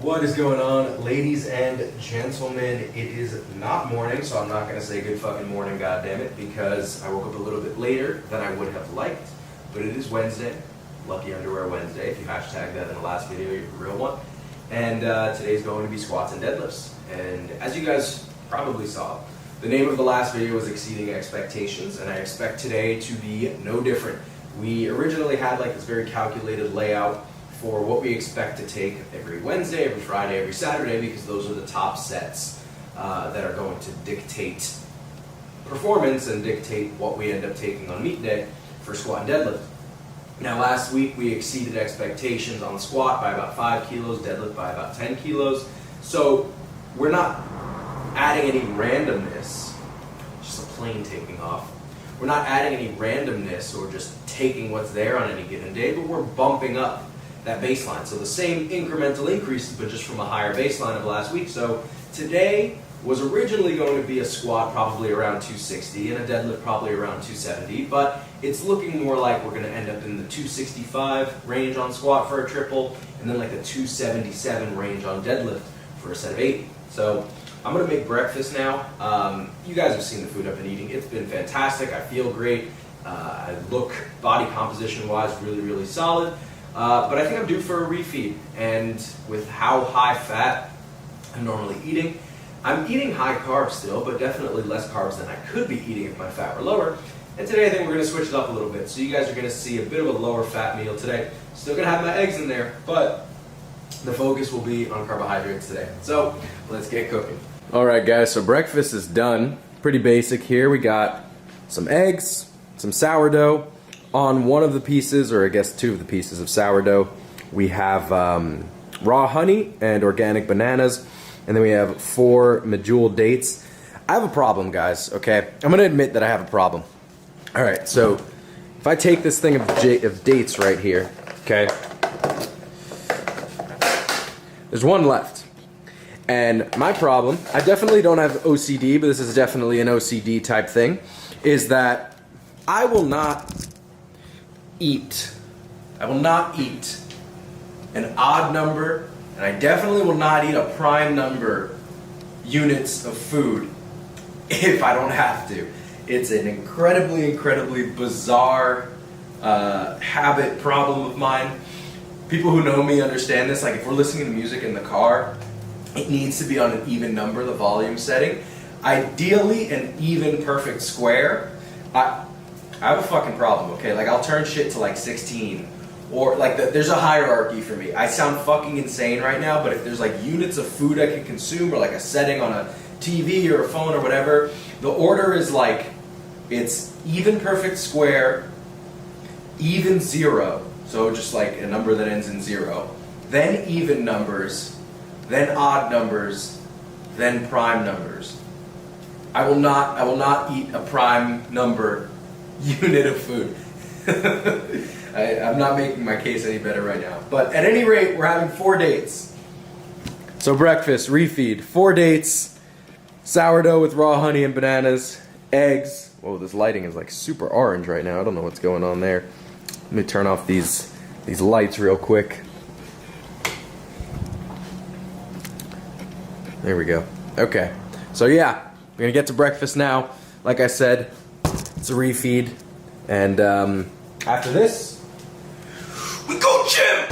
What is going on, ladies and gentlemen? It is not morning, so I'm not going to say good fucking morning, goddammit, because I woke up a little bit later than I would have liked. But it is Wednesday, Lucky Underwear Wednesday. If you hashtag that in the last video, you're the real one. And today's going to be squats and deadlifts. And as you guys probably saw, the name of the last video was Exceeding Expectations, and I expect today to be no different. We originally had like this very calculated layout for what we expect to take every Wednesday, every Friday, every Saturday, because those are the top sets that are going to dictate performance and dictate what we end up taking on meet day for squat and deadlift. Now last week we exceeded expectations on squat by about 5 kilos, deadlift by about 10 kilos. So we're not adding any randomness, just a plane taking off. We're not adding any randomness or just taking what's there on any given day, but we're bumping up that baseline. So the same incremental increases, but just from a higher baseline of last week. So today was originally going to be a squat probably around 260 and a deadlift probably around 270, but it's looking more like we're going to end up in the 265 range on squat for a triple, and then like a 277 range on deadlift for a set of 80. So I'm going to make breakfast now. You guys have seen the food I've been eating. It's been fantastic. I feel great. I look, body composition-wise, really, really solid. But I think I'm due for a refeed. And with how high fat I'm normally eating, I'm eating high carbs still, but definitely less carbs than I could be eating if my fat were lower. And today I think we're going to switch it up a little bit. So you guys are going to see a bit of a lower fat meal today. Still going to have my eggs in there, but the focus will be on carbohydrates today. So let's get cooking. Alright guys, so breakfast is done. Pretty basic here. We got some eggs, some sourdough. On one of the pieces, or I guess two of the pieces of sourdough, we have raw honey and organic bananas. And then we have 4 medjool dates. I have a problem, guys, okay? I'm going to admit that I have a problem. Alright, so if I take this thing of dates right here, okay? There's one left. And my problem, I definitely don't have OCD, but this is definitely an OCD type thing, is that I will not eat an odd number, and I definitely will not eat a prime number units of food if I don't have to. It's an incredibly bizarre habit, problem of mine. People who know me understand this. Like if we're listening to music in the car, it needs to be on an even number, the volume setting. Ideally, an even perfect square. I have a fucking problem, okay? Like I'll turn shit to like 16, or like there's a hierarchy for me. I sound fucking insane right now, but if there's like units of food I can consume, or like a setting on a TV or a phone or whatever, the order is like, it's even perfect square, even 0, so just like a number that ends in 0, then even numbers, then odd numbers, then prime numbers. I will not eat a prime number unit of food. I'm not making my case any better right now. But at any rate, we're having 4 dates. So breakfast, refeed, 4 dates, sourdough with raw honey and bananas, eggs. Whoa, this lighting is like super orange right now. I don't know what's going on there. Let me turn off these lights real quick. There we go. Okay. So yeah, we're gonna get to breakfast now. Like I said, it's a refeed, and after this, we go gym!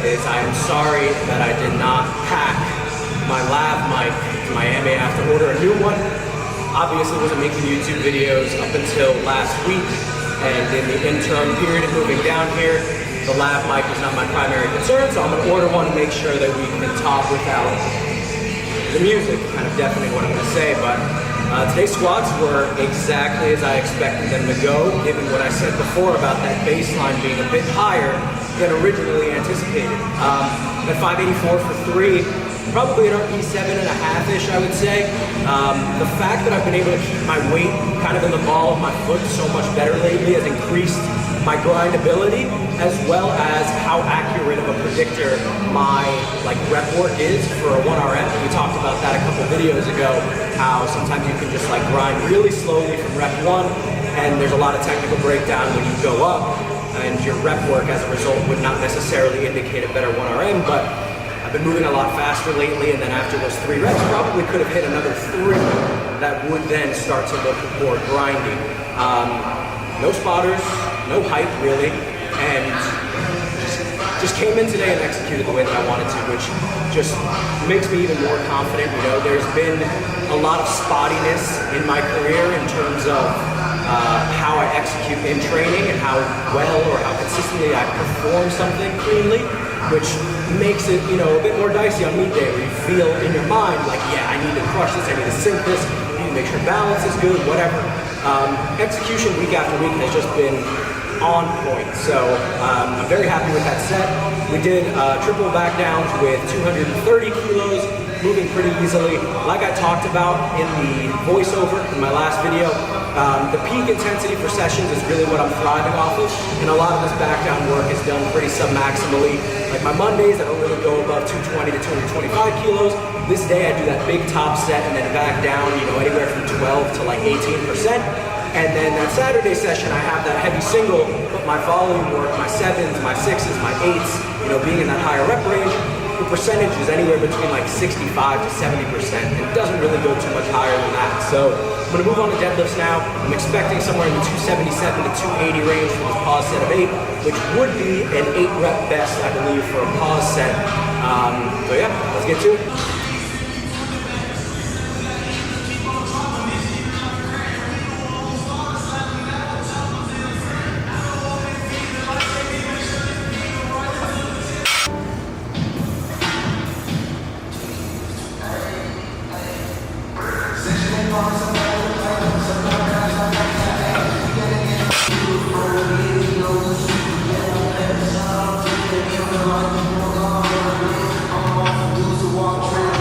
is I am sorry that I did not pack my lav mic to Miami. I have to order a new one. Obviously wasn't making YouTube videos up until last week, and in the interim period of moving down here, the lav mic was not my primary concern, so I'm going to order one and make sure that we can talk without the music. Kind of definitely what I'm going to say, but today's squats were exactly as I expected them to go, given what I said before about that baseline being a bit higher than originally anticipated. At 584 for 3, probably an RP 7.5-ish, I would say. The fact that I've been able to keep my weight kind of in the ball of my foot so much better lately has increased my grindability, as well as how accurate of a predictor my rep work is for a 1RM. We talked about that a couple videos ago, how sometimes you can just grind really slowly from rep 1, and there's a lot of technical breakdown when you go up, and your rep work as a result would not necessarily indicate a better 1RM, but I've been moving a lot faster lately, and then after those 3 reps, probably could have hit another 3 that would then start to look more grindy. No spotters, no hype really, and just came in today and executed the way that I wanted to, which just makes me even more confident. You know, there's been a lot of spottiness in my career in terms of how I execute in training and how well or how consistently I perform something cleanly, which makes it, a bit more dicey on meet day, where you feel in your mind yeah, I need to crush this, I need to sink this, I need to make sure balance is good, whatever. Execution week after week has just been on point, so I'm very happy with that set. We did triple back downs with 230 kilos, moving pretty easily. Like I talked about in the voiceover in my last video, the peak intensity for sessions is really what I'm thriving off of, and a lot of this back down work is done pretty sub-maximally. Like my Mondays, I don't really go above 220 to 225 kilos. This day I do that big top set and then back down, anywhere from 12 to 18%. And then that Saturday session, I have that heavy single, but my volume work, my 7s, my 6s, my 8s, being in that higher rep range, the percentage is anywhere between 65 to 70%. And it doesn't really go too much higher than that. So I'm gonna move on to deadlifts now. I'm expecting somewhere in the 277 to 280 range for this pause set of 8, which would be an 8 rep best, I believe, for a pause set. So yeah, let's get to it. Walk trail.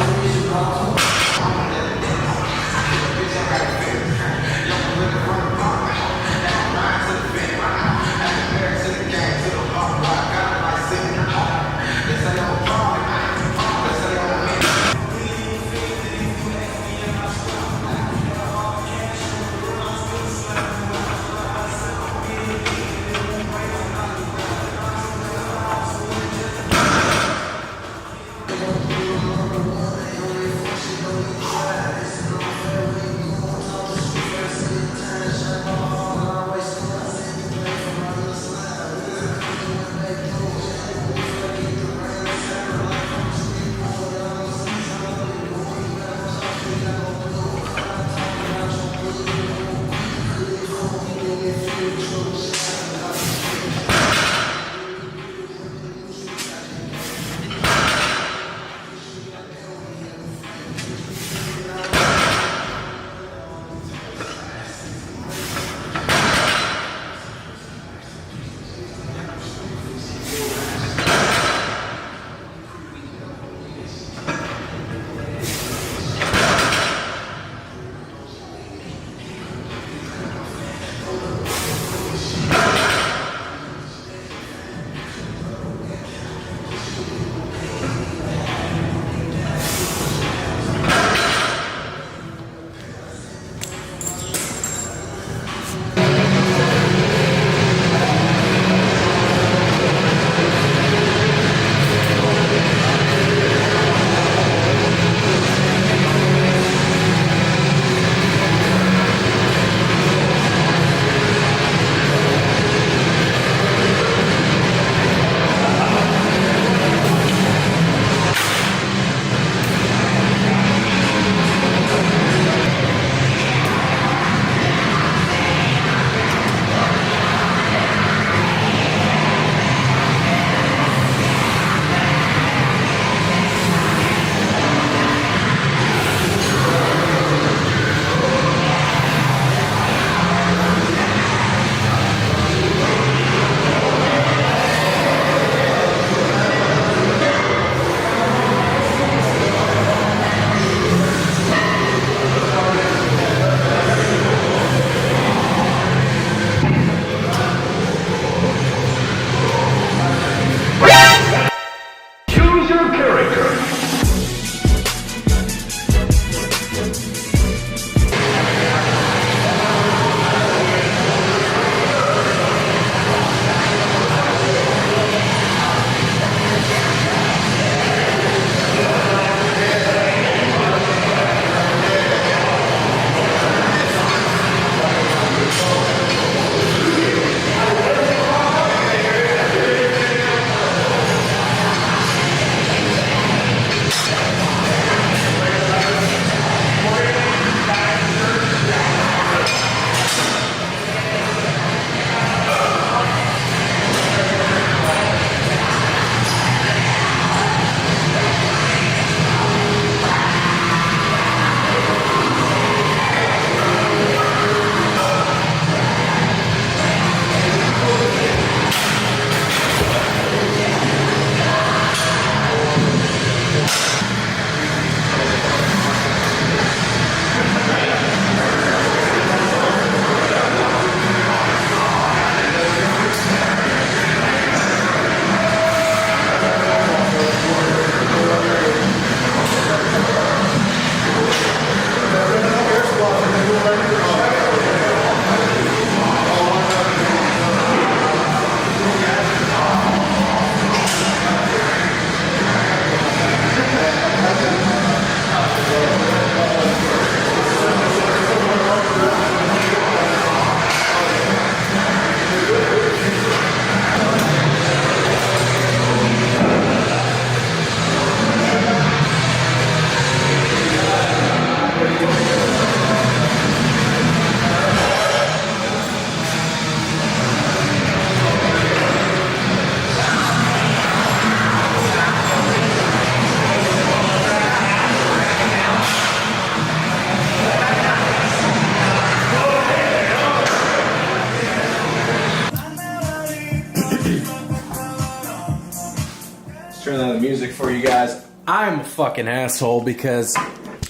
for you guys. I'm a fucking asshole because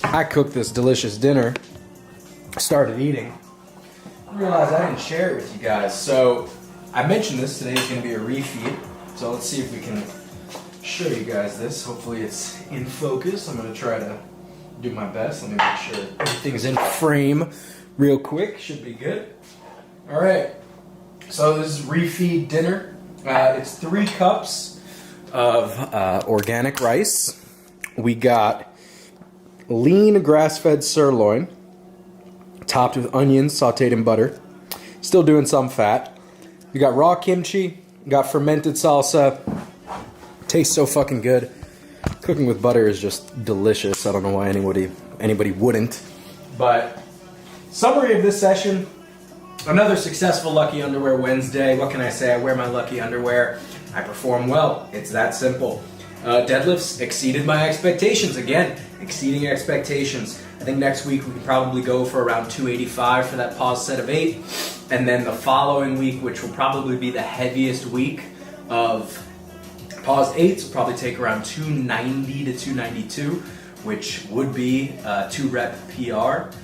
I cooked this delicious dinner, started eating, I realized I didn't share it with you guys. So I mentioned this today is going to be a refeed. So let's see if we can show you guys this. Hopefully it's in focus. I'm going to try to do my best. Let me make sure everything's in frame real quick. Should be good. All right. So this is refeed dinner. It's 3 cups of organic rice. We got lean grass-fed sirloin, topped with onions sauteed in butter. Still doing some fat. We got raw kimchi. We got fermented salsa. Tastes so fucking good. Cooking with butter is just delicious. I don't know why anybody wouldn't. But summary of this session. Another successful Lucky Underwear Wednesday. What can I say? I wear my Lucky Underwear. I perform well. It's that simple. Deadlifts exceeded my expectations. Again, exceeding expectations. I think next week we can probably go for around 285 for that pause set of 8. And then the following week, which will probably be the heaviest week of pause 8s, will probably take around 290 to 292, which would be 2-rep PR.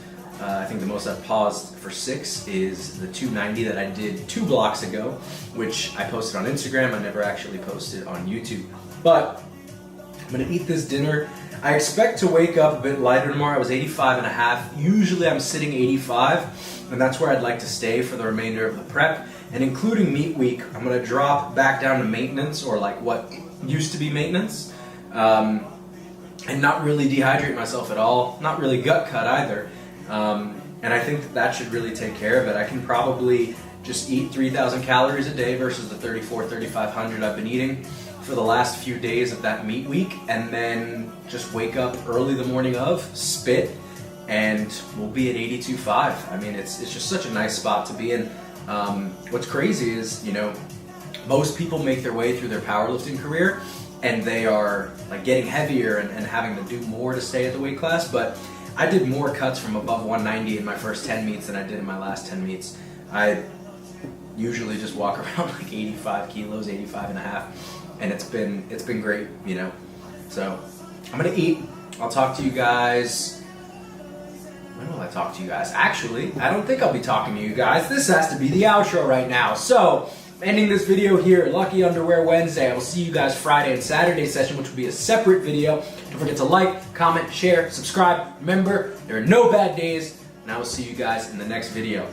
I think the most I've paused for 6 is the 290 that I did 2 blocks ago, which I posted on Instagram. I never actually posted on YouTube. But I'm gonna eat this dinner. I expect to wake up a bit lighter tomorrow. I was 85.5. Usually I'm sitting 85, and that's where I'd like to stay for the remainder of the prep. And including meet week, I'm gonna drop back down to maintenance, or like what used to be maintenance, and not really dehydrate myself at all. Not really gut cut either. And I think that should really take care of it. I can probably just eat 3,000 calories a day versus the 3,500 I've been eating for the last few days of that meat week, and then just wake up early the morning of, spit, and we'll be at 82.5. I mean, it's just such a nice spot to be in. What's crazy is, most people make their way through their powerlifting career, and they are like getting heavier and having to do more to stay at the weight class, but I did more cuts from above 190 in my first 10 meets than I did in my last 10 meets. I usually just walk around like 85 kilos, 85 and a half, and it's been great, So I'm gonna eat. I'll talk to you guys. When will I talk to you guys? Actually, I don't think I'll be talking to you guys. This has to be the outro right now. So, ending this video here, Lucky Underwear Wednesday. I will see you guys Friday and Saturday session, which will be a separate video. Don't forget to like, comment, share, subscribe. Remember, there are no bad days, and I will see you guys in the next video.